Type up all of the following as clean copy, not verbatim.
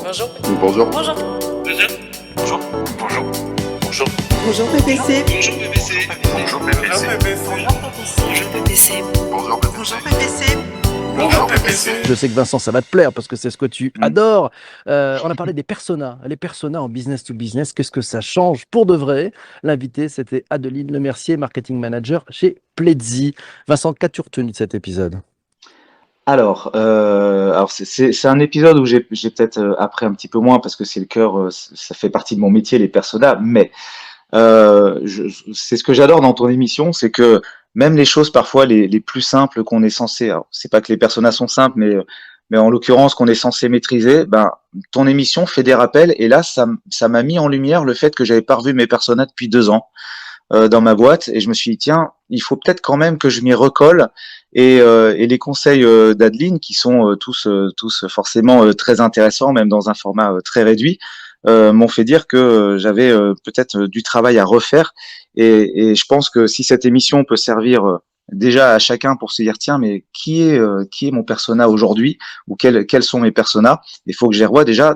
Bonjour. Bonjour. Bonjour. Bonjour. Bonjour. Bonjour. Bonjour. Bonjour PPC. Bonjour PPC. Bonjour PPC. Bonjour PPC. Bonjour. Bonjour PPC. Bonjour PPC. Je sais que Vincent, ça va te plaire parce que c'est ce que tu adores. On a parlé des personas. Les personas en business to business, qu'est-ce que ça change pour de vrai? L'invité, c'était Adeline Lemercier, marketing manager chez Pledzi. Vincent, qu'as-tu retenu de cet épisode? Alors c'est un épisode où j'ai peut-être appris un petit peu moins parce que c'est le cœur, ça fait partie de mon métier, les personas, mais c'est ce que j'adore dans ton émission, c'est que même les choses parfois les plus simples qu'on est censé, alors c'est pas que les personas sont simples, mais en l'occurrence qu'on est censé maîtriser, ben ton émission fait des rappels et là ça m'a mis en lumière le fait que j'avais pas revu mes personas depuis 2 ans dans ma boîte et je me suis dit tiens, il faut peut-être quand même que je m'y recolle et les conseils d'Adeline qui sont tous forcément très intéressants même dans un format très réduit m'ont fait dire que j'avais peut-être du travail à refaire et je pense que si cette émission peut servir déjà à chacun pour se dire tiens mais qui est mon persona aujourd'hui ou quels sont mes personas, il faut que je les revoie déjà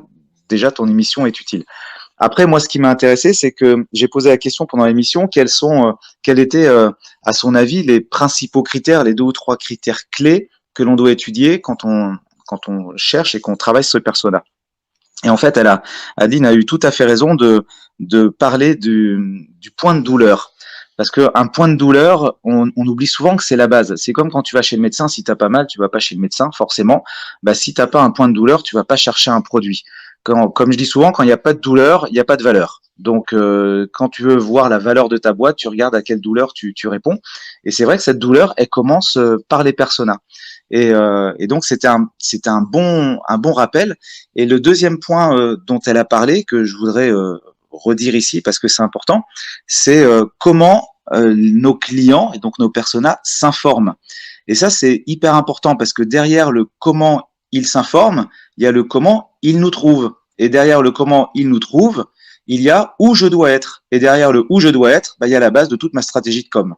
ton émission est utile. Après, moi, ce qui m'a intéressé, c'est que j'ai posé la question pendant l'émission, quels étaient, à son avis, les principaux critères, les 2 ou 3 critères clés que l'on doit étudier quand on cherche et qu'on travaille sur ce persona. Et en fait, Adeline a eu tout à fait raison de parler du point de douleur. Parce que un point de douleur, on oublie souvent que c'est la base. C'est comme quand tu vas chez le médecin, si t'as pas mal, tu vas pas chez le médecin, forcément. Bah, si t'as pas un point de douleur, tu vas pas chercher un produit. Comme je dis souvent, quand il n'y a pas de douleur, il n'y a pas de valeur. Donc, quand tu veux voir la valeur de ta boîte, tu regardes à quelle douleur tu réponds. Et c'est vrai que cette douleur, elle commence par les personas. Et donc, c'était un bon rappel. Et le deuxième point dont elle a parlé, que je voudrais redire ici parce que c'est important, c'est comment nos clients et donc nos personas s'informent. Et ça, c'est hyper important parce que derrière le comment ils s'informent, il y a le comment ils nous trouvent. Et derrière le comment ils nous trouvent, il y a où je dois être. Et derrière le où je dois être, bah, il y a la base de toute ma stratégie de com.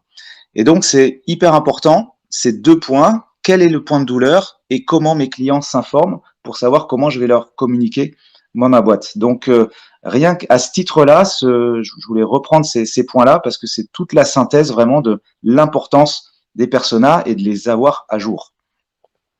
Et donc, c'est hyper important, ces 2 points. Quel est le point de douleur et comment mes clients s'informent pour savoir comment je vais leur communiquer moi ma boîte. Donc, rien qu'à ce titre-là, je voulais reprendre ces points-là parce que c'est toute la synthèse vraiment de l'importance des personas et de les avoir à jour.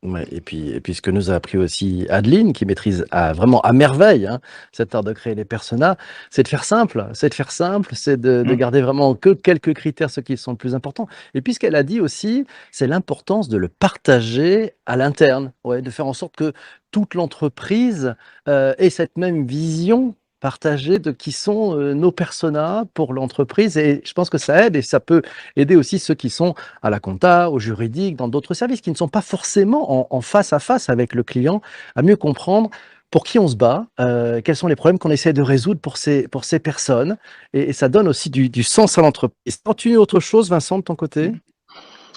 Ouais, et puis ce que nous a appris aussi Adeline, qui maîtrise vraiment à merveille cet art de créer les personas, c'est de faire simple, c'est de garder vraiment que quelques critères, ceux qui sont le plus importants. Et puis ce qu'elle a dit aussi, c'est l'importance de le partager à l'interne, ouais, de faire en sorte que toute l'entreprise ait cette même vision partagée de qui sont nos personas pour l'entreprise. Et je pense que ça aide et ça peut aider aussi ceux qui sont à la compta, au juridique, dans d'autres services qui ne sont pas forcément en face à face avec le client, à mieux comprendre pour qui on se bat, quels sont les problèmes qu'on essaie de résoudre pour ces personnes. Et ça donne aussi du sens à l'entreprise. As-tu autre chose, Vincent, de ton côté?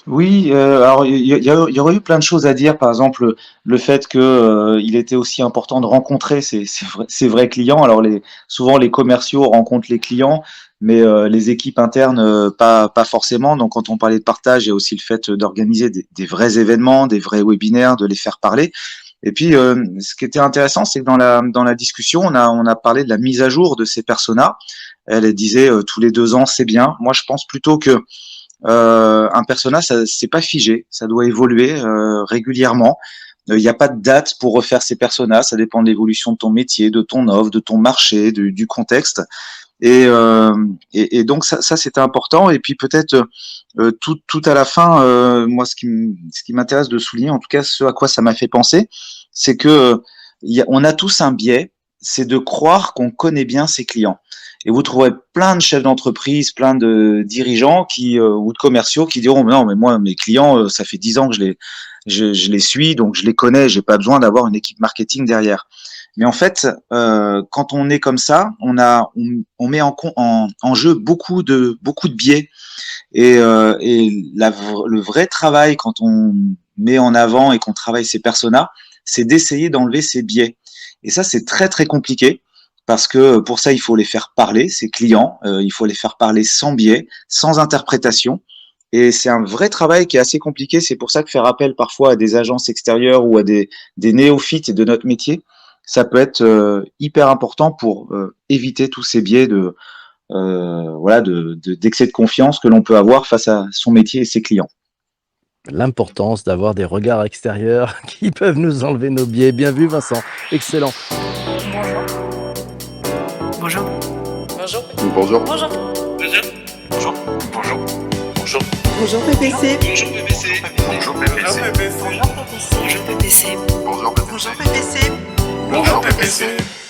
Oui, alors il y aurait eu plein de choses à dire. Par exemple, le fait que il était aussi important de rencontrer ces vrais clients. Alors souvent les commerciaux rencontrent les clients, mais les équipes internes pas forcément. Donc quand on parlait de partage, il y a aussi le fait d'organiser des vrais événements, des vrais webinaires, de les faire parler. Et puis ce qui était intéressant, c'est que dans la discussion, on a parlé de la mise à jour de ces personas. Elle disait tous les 2 ans, c'est bien. Moi, je pense plutôt que un persona, c'est pas figé, ça doit évoluer régulièrement. Il n'y a pas de date pour refaire ces personas, ça dépend de l'évolution de ton métier, de ton offre, de ton marché, du contexte. Et donc ça c'était important. Et puis peut-être tout à la fin, moi ce qui m'intéresse de souligner, en tout cas ce à quoi ça m'a fait penser, c'est que on a tous un biais, c'est de croire qu'on connaît bien ses clients. Et vous trouverez plein de chefs d'entreprise, plein de dirigeants ou de commerciaux qui diront non mais moi mes clients ça fait 10 ans que je les suis donc je les connais, j'ai pas besoin d'avoir une équipe marketing derrière. Mais en fait quand on est comme ça, on met en jeu beaucoup de biais et le vrai travail quand on met en avant et qu'on travaille ses personas, c'est d'essayer d'enlever ces biais. Et ça c'est très très compliqué. Parce que pour ça, il faut les faire parler, ces clients, il faut les faire parler sans biais, sans interprétation. Et c'est un vrai travail qui est assez compliqué. C'est pour ça que faire appel parfois à des agences extérieures ou à des néophytes de notre métier, ça peut être hyper important pour éviter tous ces biais d'excès de confiance que l'on peut avoir face à son métier et ses clients. L'importance d'avoir des regards extérieurs qui peuvent nous enlever nos biais. Bien vu, Vincent. Excellent. Bonjour. Bonjour. Bonjour. Bonjour. Bonjour. Bonjour. Bonjour. Bonjour PPC. Bonjour PPC. Bonjour PPC. Bonjour PPC. Bonjour PPC. Bonjour PPC. Bonjour PPC.